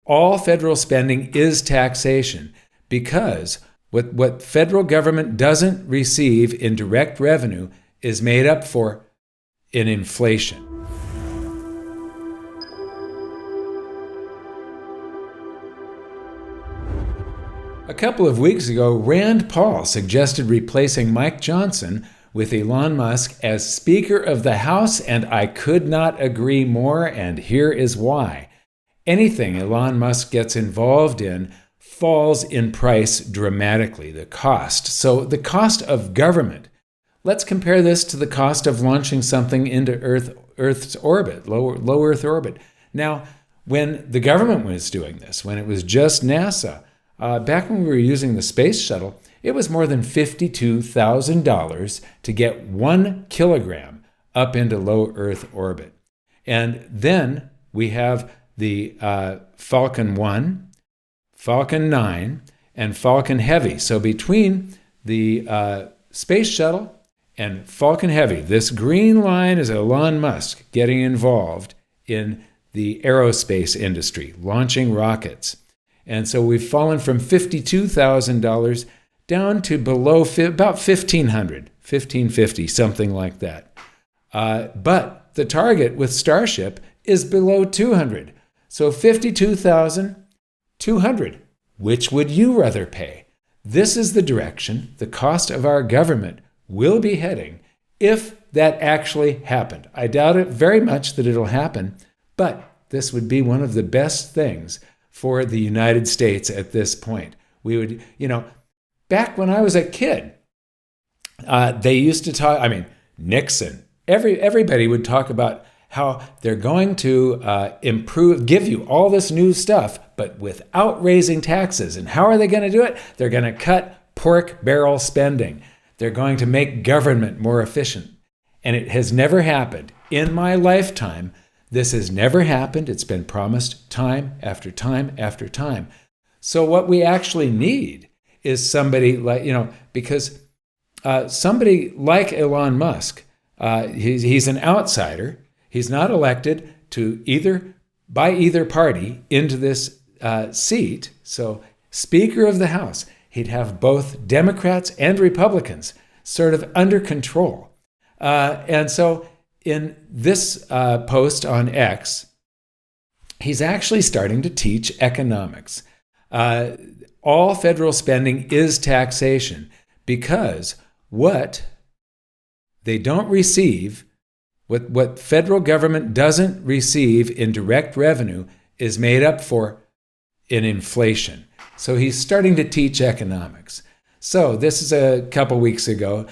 all federal spending is taxation because what federal government doesn't receive in direct revenue is made up for in inflation. A couple of weeks ago, Rand Paul suggested replacing Mike Johnson with Elon Musk as Speaker of the House, and I could not agree more, and here is why. Anything Elon Musk gets involved in falls in price dramatically, the cost. So the cost of government, let's compare this to the cost of launching something into Earth's orbit, low Earth orbit. Now, when the government was doing this, when it was just NASA, back when we were using the space shuttle, it was more than $52,000 to get 1 kilogram up into low Earth orbit. And then we have the Falcon 1, Falcon 9, and Falcon Heavy. So between the space shuttle and Falcon Heavy, this green line is Elon Musk getting involved in the aerospace industry, launching rockets. And so we've fallen from $52,000 down to below about $1,500, $1,550, something like that. But the target with Starship is below $200. So $52,200. Which would you rather pay? This is the direction the cost of our government will be heading if that actually happened. I doubt it very much that it'll happen, but this would be one of the best things for the United States at this point. We would, back when I was a kid, they used to talk, Nixon, everybody would talk about how they're going to give you all this new stuff, but without raising taxes. And how are they going to do it? They're going to cut pork barrel spending. They're going to make government more efficient. And it has never happened. In my lifetime, this has never happened. It's been promised time after time after time. So what we actually need is somebody like, because somebody like Elon Musk, he's an outsider. He's not elected by either party into this seat. So Speaker of the House, he'd have both Democrats and Republicans sort of under control. And so in this post on X, he's actually starting to teach economics. All federal spending is taxation because what they don't receive, what federal government doesn't receive in direct revenue is made up for in inflation. So he's starting to teach economics. So this is a couple weeks ago.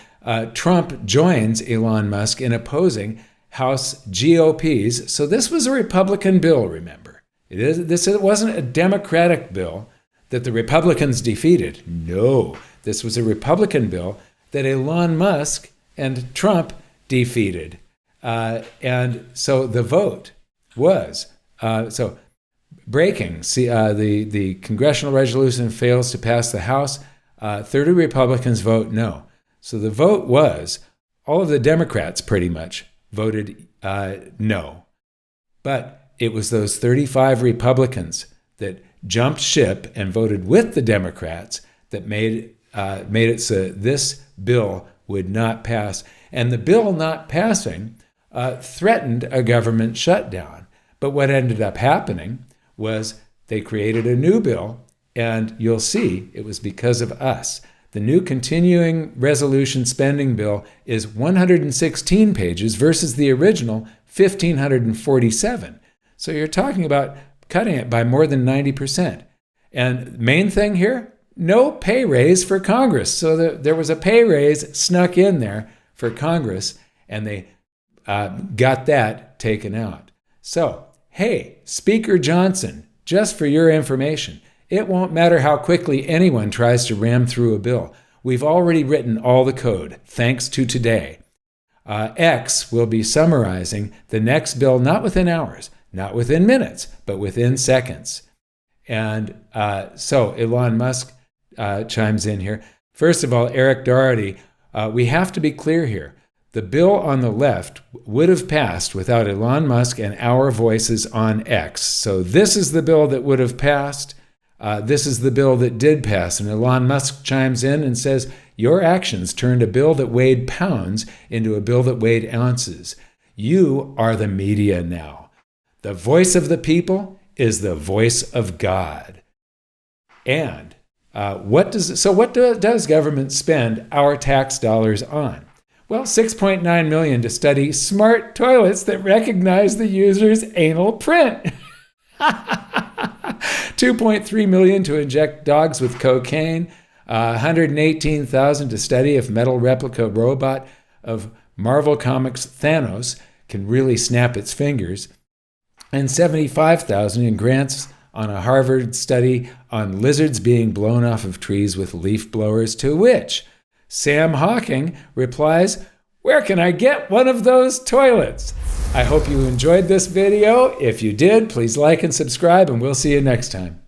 Trump joins Elon Musk in opposing House GOPs. So this was a Republican bill, remember. It wasn't a Democratic bill that the Republicans defeated. No, this was a Republican bill that Elon Musk and Trump defeated. And so the vote was, breaking. The congressional resolution fails to pass the House. 30 Republicans vote no. So the vote was, all of the Democrats pretty much voted no. But it was those 35 Republicans that jumped ship and voted with the Democrats that made it so this bill would not pass. And the bill not passing threatened a government shutdown. But what ended up happening was they created a new bill, and you'll see it was because of us. The new continuing resolution spending bill is 116 pages versus the original 1,547. So you're talking about cutting it by more than 90%. And main thing here, no pay raise for Congress. So there was a pay raise snuck in there for Congress, and they got that taken out. So, hey, Speaker Johnson, just for your information, it won't matter how quickly anyone tries to ram through a bill. We've already written all the code, thanks to today. X will be summarizing the next bill not within hours, not within minutes, but within seconds. And so Elon Musk chimes in here. First of all, Eric Doherty, we have to be clear here. The bill on the left would have passed without Elon Musk and our voices on X. So this is the bill that would have passed. This is the bill that did pass. And Elon Musk chimes in and says, your actions turned a bill that weighed pounds into a bill that weighed ounces. You are the media now. The voice of the people is the voice of God. And what does government spend our tax dollars on? Well, $6.9 million to study smart toilets that recognize the user's anal print. $2.3 million to inject dogs with cocaine. $118,000 to study if metal replica robot of Marvel Comics Thanos can really snap its fingers. And $75,000 in grants on a Harvard study on lizards being blown off of trees with leaf blowers, to which Sam Hawking replies, where can I get one of those toilets? I hope you enjoyed this video. If you did, please like and subscribe, and we'll see you next time.